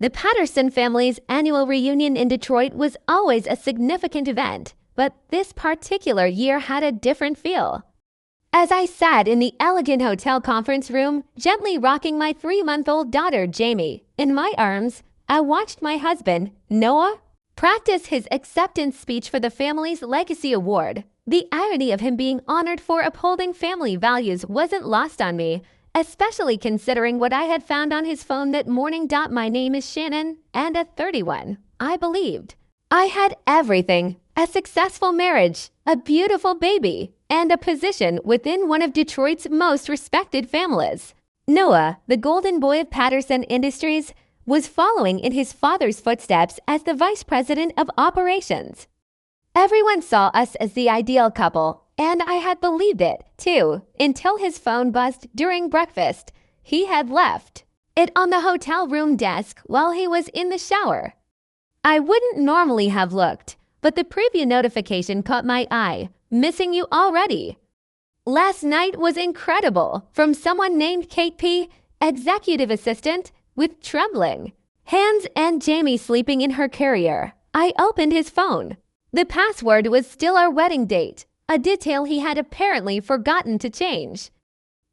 The Patterson family's annual reunion in Detroit was always a significant event, but this particular year had a different feel. As I sat in the elegant hotel conference room, gently rocking my 3-month-old daughter, Jamie, in my arms, I watched my husband, Noah, practice his acceptance speech for the family's Legacy Award. The irony of him being honored for upholding family values wasn't lost on me, especially considering what I had found on his phone that morning. My name is Shannon, and at 31, I believed I had everything: a successful marriage, a beautiful baby, and a position within one of Detroit's most respected families. Noah, the golden boy of Patterson Industries, was following in his father's footsteps as the vice president of operations. Everyone saw us as the ideal couple, and I had believed it, too, until his phone buzzed during breakfast. He had left it on the hotel room desk while he was in the shower. I wouldn't normally have looked, but the preview notification caught my eye. Missing you already. Last night was incredible, from someone named Kate P., executive assistant, with trembling hands and Jamie sleeping in her carrier. I opened his phone. The password was still our wedding date, a detail he had apparently forgotten to change.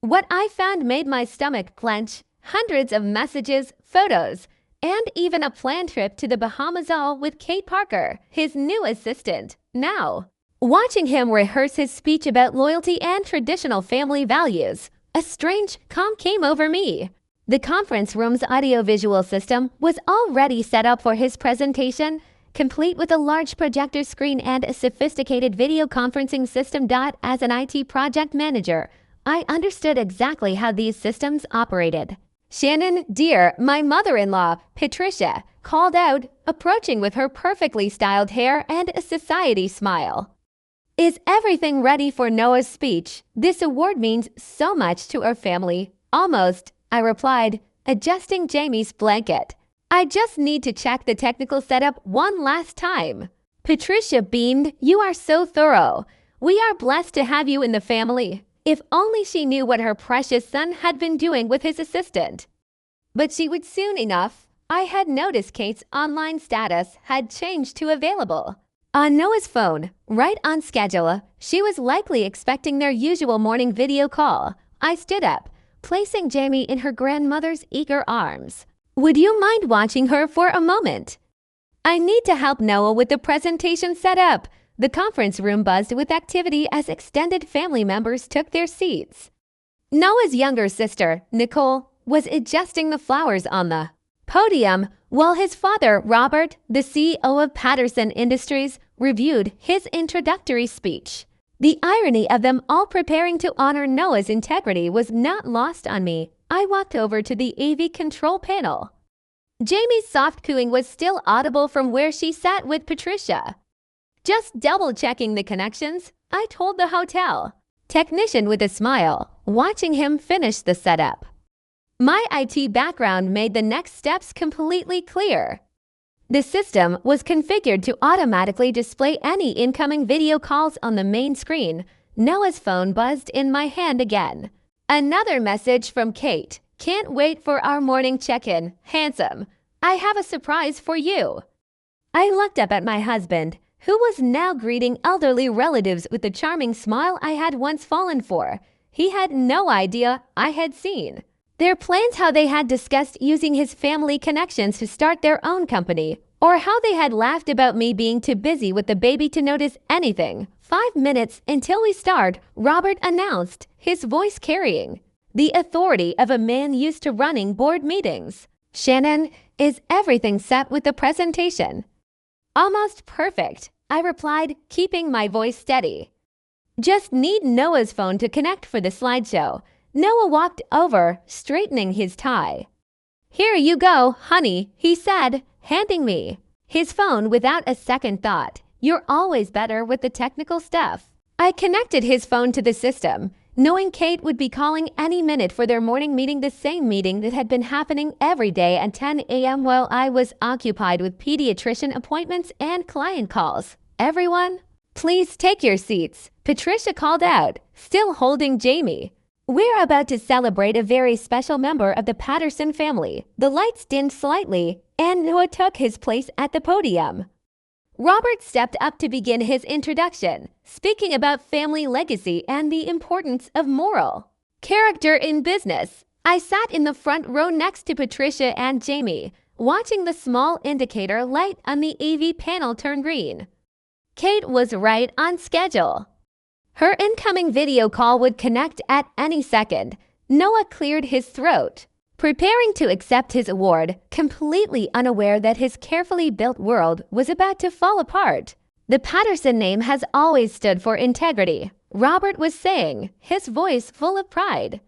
What I found made my stomach clench: hundreds of messages, photos, and even a planned trip to the Bahamas, all with Kate Parker, his new assistant. Now, watching him rehearse his speech about loyalty and traditional family values, a strange calm came over me. The conference room's audiovisual system was already set up for his presentation, complete with a large projector screen and a sophisticated video conferencing system. As an IT project manager, I understood exactly how these systems operated. Shannon, dear, my mother-in-law, Patricia, called out, approaching with her perfectly styled hair and a society smile. Is everything ready for Noah's speech? This award means so much to our family. Almost, I replied, adjusting Jamie's blanket. I just need to check the technical setup one last time. Patricia beamed. You are so thorough. We are blessed to have you in the family. If only she knew what her precious son had been doing with his assistant. But she would soon enough. I had noticed Kate's online status had changed to available. On Noah's phone, right on schedule, she was likely expecting their usual morning video call. I stood up, placing Jamie in her grandmother's eager arms. Would you mind watching her for a moment? I need to help Noah with the presentation setup. The conference room buzzed with activity as extended family members took their seats. Noah's younger sister, Nicole, was adjusting the flowers on the podium while his father, Robert, the CEO of Patterson Industries, reviewed his introductory speech. The irony of them all preparing to honor Noah's integrity was not lost on me. I walked over to the AV control panel. Jamie's soft cooing was still audible from where she sat with Patricia. Just double-checking the connections, I told the hotel technician with a smile, watching him finish the setup. My IT background made the next steps completely clear. The system was configured to automatically display any incoming video calls on the main screen. Noah's phone buzzed in my hand again. Another message from Kate. Can't wait for our morning check-in. Handsome, I have a surprise for you. I looked up at my husband, who was now greeting elderly relatives with the charming smile I had once fallen for. He had no idea I had seen their plans, how they had discussed using his family connections to start their own company, or how they had laughed about me being too busy with the baby to notice anything. 5 minutes until we start, Robert announced, his voice carrying the authority of a man used to running board meetings. Shannon, is everything set with the presentation? Almost perfect, I replied, keeping my voice steady. Just need Noah's phone to connect for the slideshow. Noah walked over, straightening his tie. Here you go, honey, he said, handing me his phone without a second thought. You're always better with the technical stuff. I connected his phone to the system, knowing Kate would be calling any minute for their morning meeting, the same meeting that had been happening every day at 10 a.m. while I was occupied with pediatrician appointments and client calls. Everyone, please take your seats, Patricia called out, still holding Jamie. We're about to celebrate a very special member of the Patterson family. The lights dimmed slightly, and Noah took his place at the podium. Robert stepped up to begin his introduction, speaking about family legacy and the importance of moral character in business. I sat in the front row next to Patricia and Jamie, watching the small indicator light on the AV panel turn green. Kate was right on schedule. Her incoming video call would connect at any second. Noah cleared his throat, preparing to accept his award, completely unaware that his carefully built world was about to fall apart. The Patterson name has always stood for integrity, Robert was saying, his voice full of pride.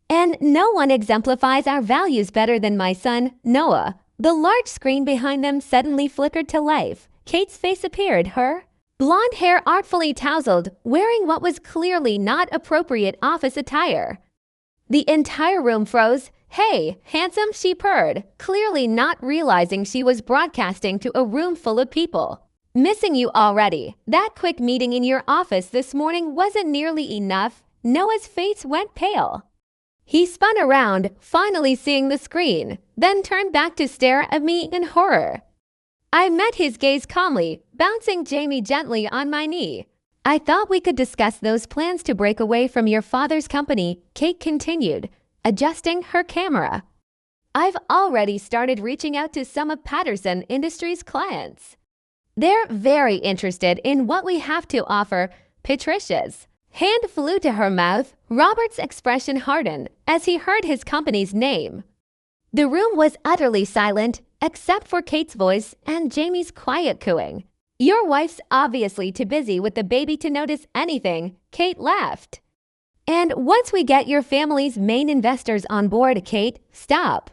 And no one exemplifies our values better than my son, Noah. The large screen behind them suddenly flickered to life. Kate's face appeared, her blonde hair artfully tousled, wearing what was clearly not appropriate office attire. The entire room froze. "Hey, handsome," she purred, clearly not realizing she was broadcasting to a room full of people. "Missing you already. That quick meeting in your office this morning wasn't nearly enough." Noah's face went pale. He spun around, finally seeing the screen, then turned back to stare at me in horror. I met his gaze calmly, bouncing Jamie gently on my knee. "I thought we could discuss those plans to break away from your father's company," Kate continued, adjusting her camera. "I've already started reaching out to some of Patterson Industries' clients. They're very interested in what we have to offer." Patricia's hand flew to her mouth. Robert's expression hardened as he heard his company's name. The room was utterly silent, except for Kate's voice and Jamie's quiet cooing. "Your wife's obviously too busy with the baby to notice anything," Kate laughed. "And once we get your family's main investors on board," Kate, "stop."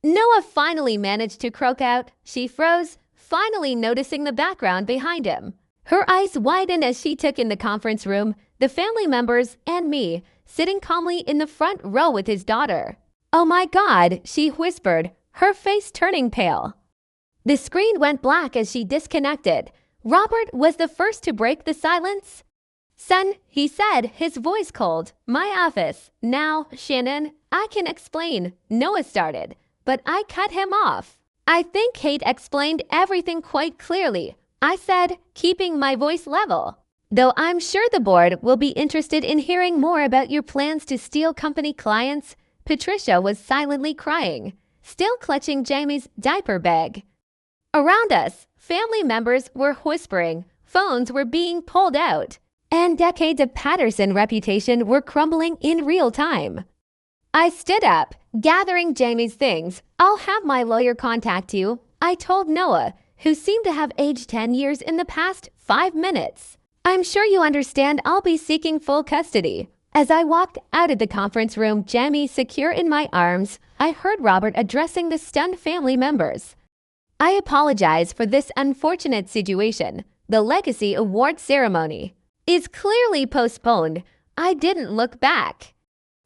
Noah finally managed to croak out. She froze, finally noticing the background behind him. Her eyes widened as she took in the conference room, the family members, and me, sitting calmly in the front row with his daughter. "Oh my God," she whispered, her face turning pale. The screen went black as she disconnected. Robert was the first to break the silence. "Son," he said, his voice cold, "my office." "Now, Shannon, I can explain," Noah started, but I cut him off. "I think Kate explained everything quite clearly," I said, keeping my voice level. "Though I'm sure the board will be interested in hearing more about your plans to steal company clients." Patricia was silently crying, still clutching Jamie's diaper bag. Around us, family members were whispering, phones were being pulled out, and decades of Patterson reputation were crumbling in real time. I stood up, gathering Jamie's things. "I'll have my lawyer contact you," I told Noah, who seemed to have aged 10 years in the past 5 minutes. "I'm sure you understand I'll be seeking full custody." As I walked out of the conference room, Jamie secure in my arms, I heard Robert addressing the stunned family members. "I apologize for this unfortunate situation. The Legacy Award ceremony is clearly postponed." I didn't look back.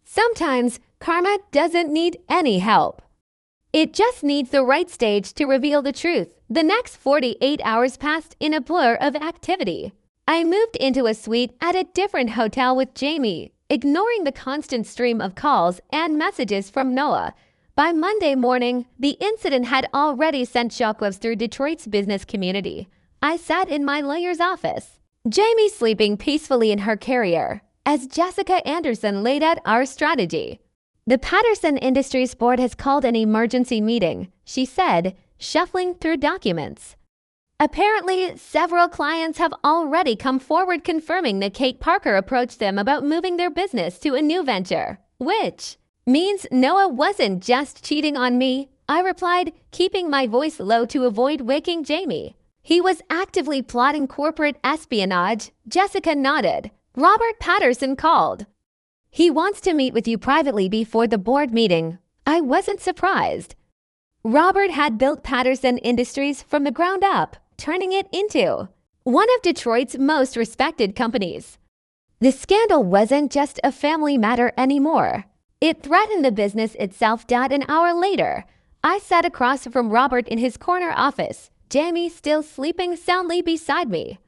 Sometimes karma doesn't need any help. It just needs the right stage to reveal the truth. The next 48 hours passed in a blur of activity. I moved into a suite at a different hotel with Jamie, ignoring the constant stream of calls and messages from Noah. By Monday morning, the incident had already sent shockwaves through Detroit's business community. I sat in my lawyer's office, Jamie sleeping peacefully in her carrier, as Jessica Anderson laid out our strategy. "The Patterson Industries board has called an emergency meeting," she said, shuffling through documents. "Apparently, several clients have already come forward confirming that Kate Parker approached them about moving their business to a new venture, which means Noah wasn't just cheating on me," I replied, keeping my voice low to avoid waking Jamie. "He was actively plotting corporate espionage." Jessica nodded. "Robert Patterson called. He wants to meet with you privately before the board meeting." I wasn't surprised. Robert had built Patterson Industries from the ground up, turning it into one of Detroit's most respected companies. The scandal wasn't just a family matter anymore. It threatened the business itself. An hour later, I sat across from Robert in his corner office, Jamie still sleeping soundly beside me.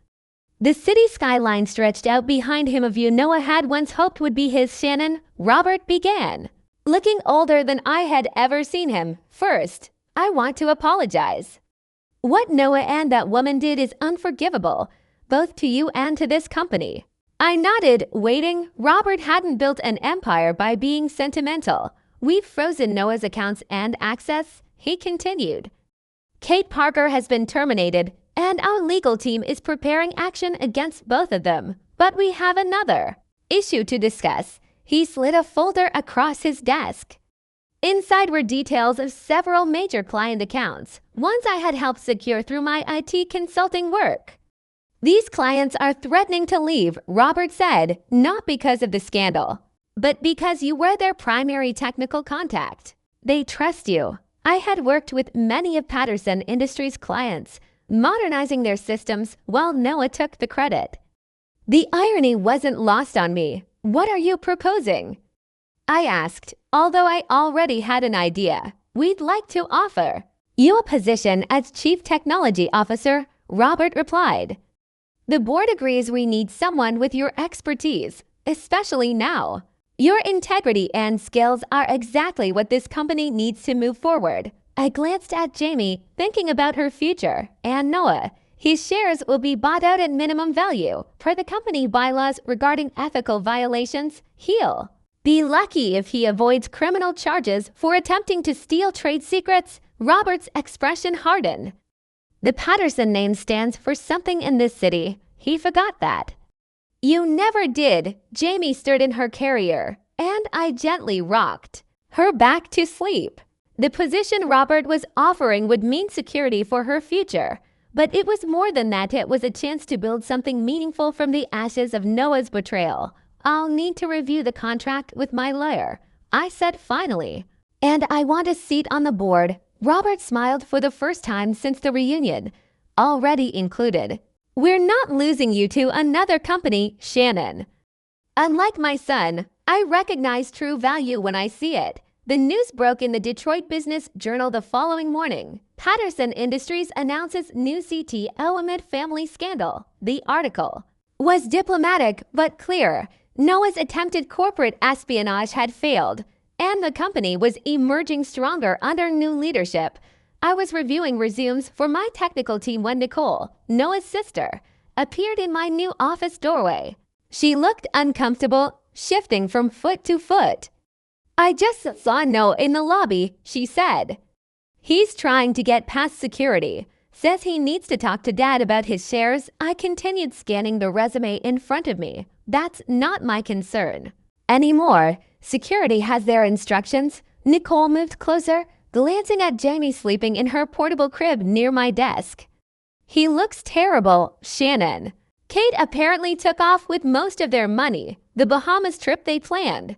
The city skyline stretched out behind him, a view Noah had once hoped would be his. "Shannon," Robert began, looking older than I had ever seen him. "First, I want to apologize. What Noah and that woman did is unforgivable, both to you and to this company. I nodded, waiting. Robert hadn't built an empire by being sentimental. We've frozen Noah's accounts and access, he continued. Kate Parker has been terminated, and our legal team is preparing action against both of them. But we have another issue to discuss. He slid a folder across his desk. Inside were details of several major client accounts, ones I had helped secure through my IT consulting work. These clients are threatening to leave, Robert said, not because of the scandal, but because you were their primary technical contact. They trust you. I had worked with many of Patterson Industries' clients, modernizing their systems while Noah took the credit. The irony wasn't lost on me. What are you proposing? I asked, although I already had an idea. We'd like to offer you a position as Chief Technology Officer, Robert replied. The board agrees we need someone with your expertise, especially now. Your integrity and skills are exactly what this company needs to move forward. I glanced at Jamie, thinking about her future, and Noah. His shares will be bought out at minimum value per the company bylaws regarding ethical violations. He'll be lucky if he avoids criminal charges for attempting to steal trade secrets. Robert's expression hardened. The Patterson name stands for something in this city. He forgot that. You never did. Jamie stirred in her carrier, and I gently rocked her back to sleep. The position Robert was offering would mean security for her future, but it was more than that. It was a chance to build something meaningful from the ashes of Noah's betrayal. I'll need to review the contract with my lawyer, I said finally. And I want a seat on the board. Robert smiled for the first time since the reunion. Already included. We're not losing you to another company, Shannon. Unlike my son, I recognize true value when I see it. The news broke in the Detroit Business Journal the following morning. Patterson Industries announces new CTO amid family scandal. The article was diplomatic but clear. Noah's attempted corporate espionage had failed, and the company was emerging stronger under new leadership. I was reviewing resumes for my technical team when Nicole, Noah's sister, appeared in my new office doorway. She looked uncomfortable, shifting from foot to foot. I just saw Noah in the lobby, she said. He's trying to get past security. Says he needs to talk to Dad about his shares. I continued scanning the resume in front of me. That's not my concern anymore. Security has their instructions. Nicole moved closer, glancing at Jamie sleeping in her portable crib near my desk. He looks terrible, Shannon. Kate apparently took off with most of their money, the Bahamas trip they planned.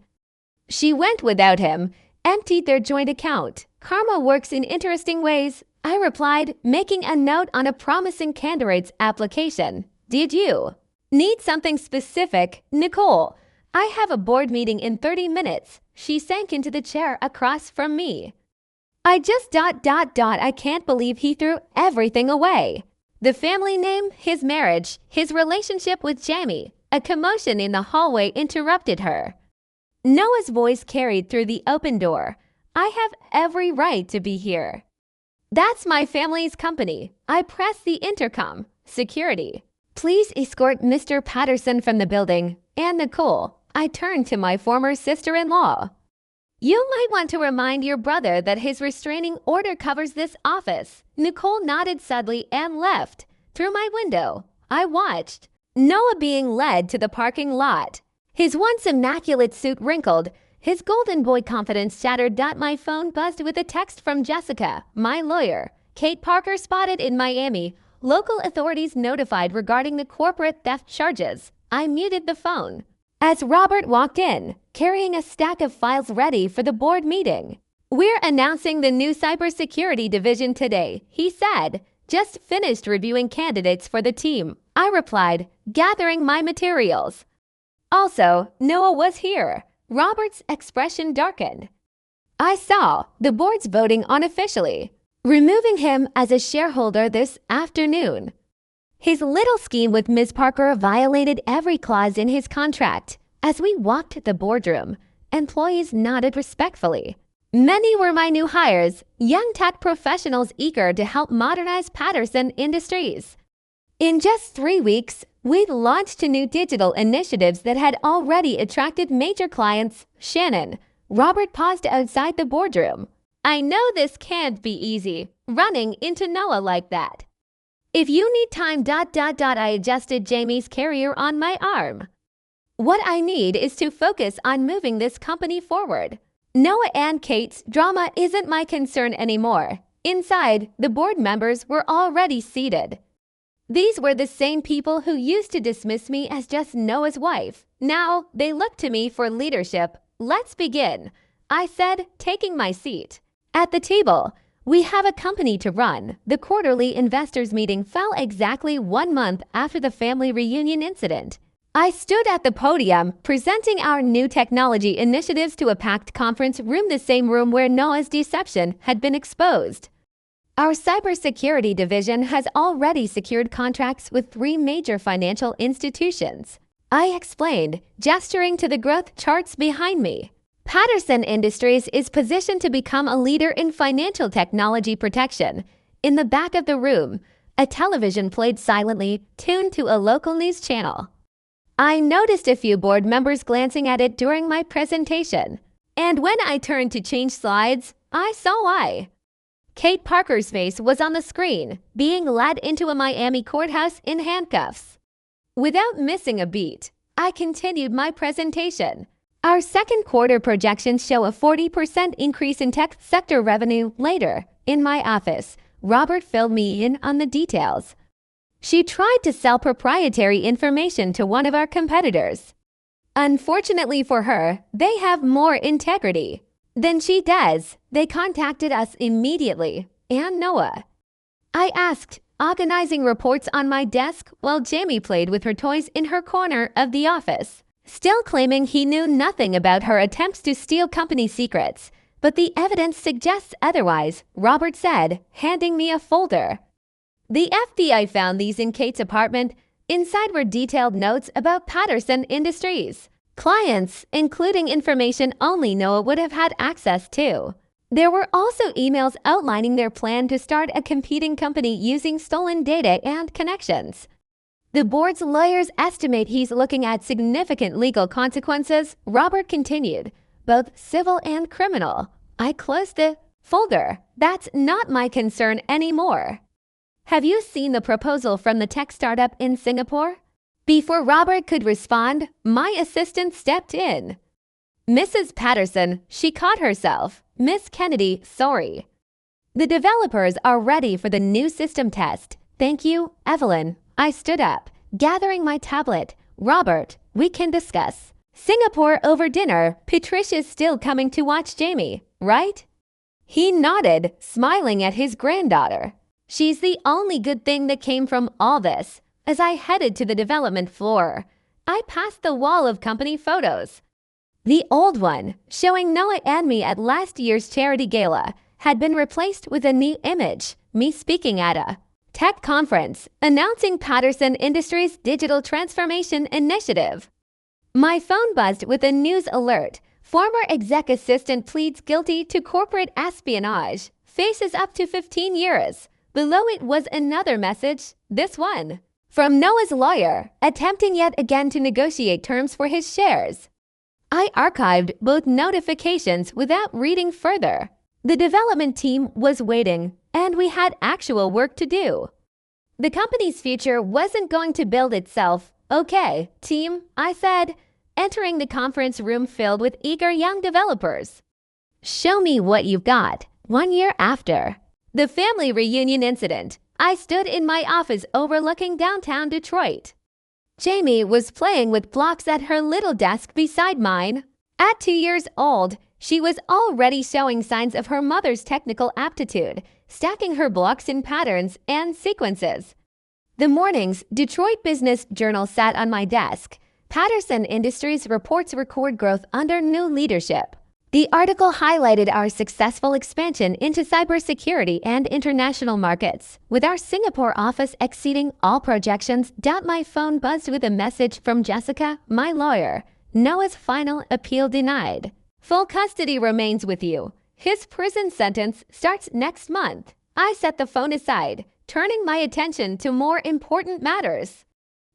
She went without him, emptied their joint account. Karma works in interesting ways, I replied, making a note on a promising candidate's application. Did you need something specific, Nicole? I have a board meeting in 30 minutes. She sank into the chair across from me. I just ... I can't believe he threw everything away. The family name, his marriage, his relationship with Jamie. A commotion in the hallway interrupted her. Noah's voice carried through the open door. I have every right to be here. That's my family's company. I pressed the intercom. Security. Please escort Mr. Patterson from the building. And Nicole. I turned to my former sister-in-law. You might want to remind your brother that his restraining order covers this office. Nicole nodded sadly and left. Through my window, I watched Noah being led to the parking lot. His once immaculate suit wrinkled, his golden boy confidence shattered. My phone buzzed with a text from Jessica, my lawyer. Kate Parker spotted in Miami. Local authorities notified regarding the corporate theft charges. I muted the phone as Robert walked in, carrying a stack of files ready for the board meeting. We're announcing the new cybersecurity division today, he said. Just finished reviewing candidates for the team. I replied, gathering my materials. Also, Noah was here. Robert's expression darkened. I saw the board's voting on officially removing him as a shareholder this afternoon. His little scheme with Ms. Parker violated every clause in his contract. As we walked the boardroom, employees nodded respectfully. Many were my new hires, young tech professionals eager to help modernize Patterson Industries. In just 3 weeks, we'd launched new digital initiatives that had already attracted major clients. Shannon, Robert paused outside the boardroom. I know this can't be easy, running into Noah like that. If you need time, I adjusted Jamie's carrier on my arm. What I need is to focus on moving this company forward. Noah and Kate's drama isn't my concern anymore. Inside, the board members were already seated. These were the same people who used to dismiss me as just Noah's wife. Now, they look to me for leadership. Let's begin, I said, taking my seat. At the table, we have a company to run. The quarterly investors meeting fell exactly 1 month after the family reunion incident. I stood at the podium, presenting our new technology initiatives to a packed conference room, the same room where Noah's deception had been exposed. Our cybersecurity division has already secured contracts with 3 major financial institutions. I explained, gesturing to the growth charts behind me. Patterson Industries is positioned to become a leader in financial technology protection. In the back of the room, a television played silently, tuned to a local news channel. I noticed a few board members glancing at it during my presentation. And when I turned to change slides, I saw why. Kate Parker's face was on the screen, being led into a Miami courthouse in handcuffs. Without missing a beat, I continued my presentation. Our second quarter projections show a 40% increase in tech sector revenue. Later, in my office, Robert filled me in on the details. She tried to sell proprietary information to one of our competitors. Unfortunately for her, they have more integrity than she does. They contacted us immediately, and Noah. I asked, organizing reports on my desk while Jamie played with her toys in her corner of the office, still claiming he knew nothing about her attempts to steal company secrets. But the evidence suggests otherwise, Robert said, handing me a folder. The FBI found these in Kate's apartment. Inside were detailed notes about Patterson Industries. Clients, including information only Noah would have had access to. There were also emails outlining their plan to start a competing company using stolen data and connections. The board's lawyers estimate he's looking at significant legal consequences, Robert continued, both civil and criminal. I closed the folder. That's not my concern anymore. Have you seen the proposal from the tech startup in Singapore? Before Robert could respond, my assistant stepped in. Mrs. Patterson, she caught herself. Miss Kennedy, sorry. The developers are ready for the new system test. Thank you, Evelyn. I stood up, gathering my tablet. Robert, we can discuss. Singapore over dinner. Patricia's still coming to watch Jamie, right? He nodded, smiling at his granddaughter. She's the only good thing that came from all this. As I headed to the development floor, I passed the wall of company photos. The old one, showing Noah and me at last year's charity gala, had been replaced with a new image, me speaking at a tech conference, announcing Patterson Industries' digital transformation initiative. My phone buzzed with a news alert. Former exec assistant pleads guilty to corporate espionage. Faces up to 15 years. Below it was another message, this one, from Noah's lawyer, attempting yet again to negotiate terms for his shares. I archived both notifications without reading further. The development team was waiting, and we had actual work to do. The company's future wasn't going to build itself. Okay, team, I said, entering the conference room filled with eager young developers. Show me what you've got. 1 year after the family reunion incident, I stood in my office overlooking downtown Detroit. Jamie was playing with blocks at her little desk beside mine. At 2 years old, she was already showing signs of her mother's technical aptitude, stacking her blocks in patterns and sequences. The morning's Detroit Business Journal sat on my desk. Patterson Industries reports record growth under new leadership. The article highlighted our successful expansion into cybersecurity and international markets, with our Singapore office exceeding all projections. My phone buzzed with a message from Jessica, my lawyer. Noah's final appeal denied. Full custody remains with you. His prison sentence starts next month. I set the phone aside, turning my attention to more important matters.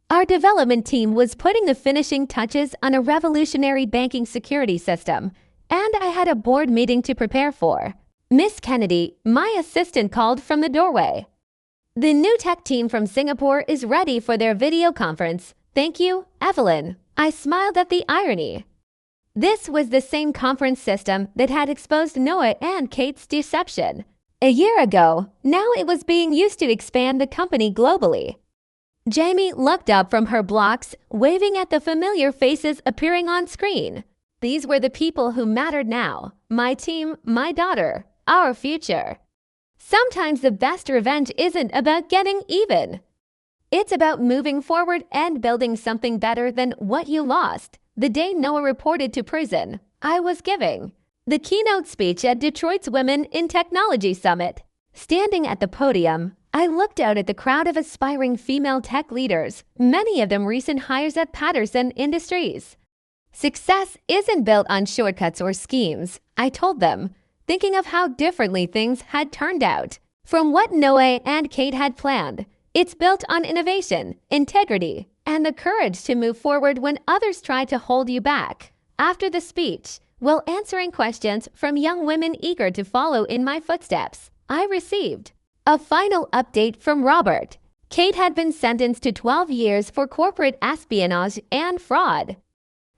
Our development team was putting the finishing touches on a revolutionary banking security system, and I had a board meeting to prepare for. Miss Kennedy, my assistant, called from the doorway. The new tech team from Singapore is ready for their video conference. Thank you, Evelyn. I smiled at the irony. This was the same conference system that had exposed Noah and Kate's deception. A year ago, now it was being used to expand the company globally. Jamie looked up from her blocks, waving at the familiar faces appearing on screen. These were the people who mattered now. My team, my daughter, our future. Sometimes the best revenge isn't about getting even. It's about moving forward and building something better than what you lost. The day Noah reported to prison, I was giving the keynote speech at Detroit's Women in Technology Summit. Standing at the podium, I looked out at the crowd of aspiring female tech leaders, many of them recent hires at Patterson Industries. Success isn't built on shortcuts or schemes, I told them, thinking of how differently things had turned out. From what Noah and Kate had planned, it's built on innovation, integrity, and the courage to move forward when others try to hold you back. After the speech, while answering questions from young women eager to follow in my footsteps, I received a final update from Robert. Kate had been sentenced to 12 years for corporate espionage and fraud.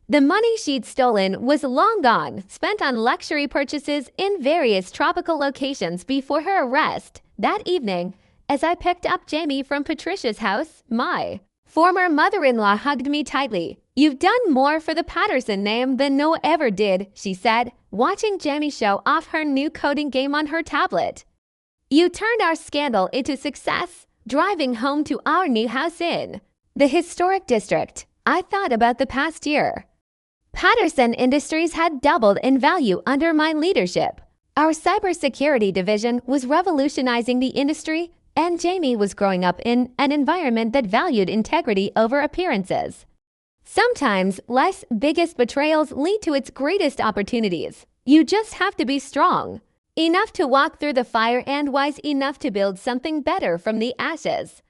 The money she'd stolen was long gone, spent on luxury purchases in various tropical locations before her arrest. That evening, as I picked up Jamie from Patricia's house, my former mother-in-law hugged me tightly. "You've done more for the Patterson name than Noah ever did," she said, watching Jamie show off her new coding game on her tablet. "You turned our scandal into success, driving home to our new house in the historic district." I thought about the past year. Patterson Industries had doubled in value under my leadership. Our cybersecurity division was revolutionizing the industry, and Jamie was growing up in an environment that valued integrity over appearances. Sometimes life's biggest betrayals lead to its greatest opportunities. You just have to be strong enough to walk through the fire and wise enough to build something better from the ashes.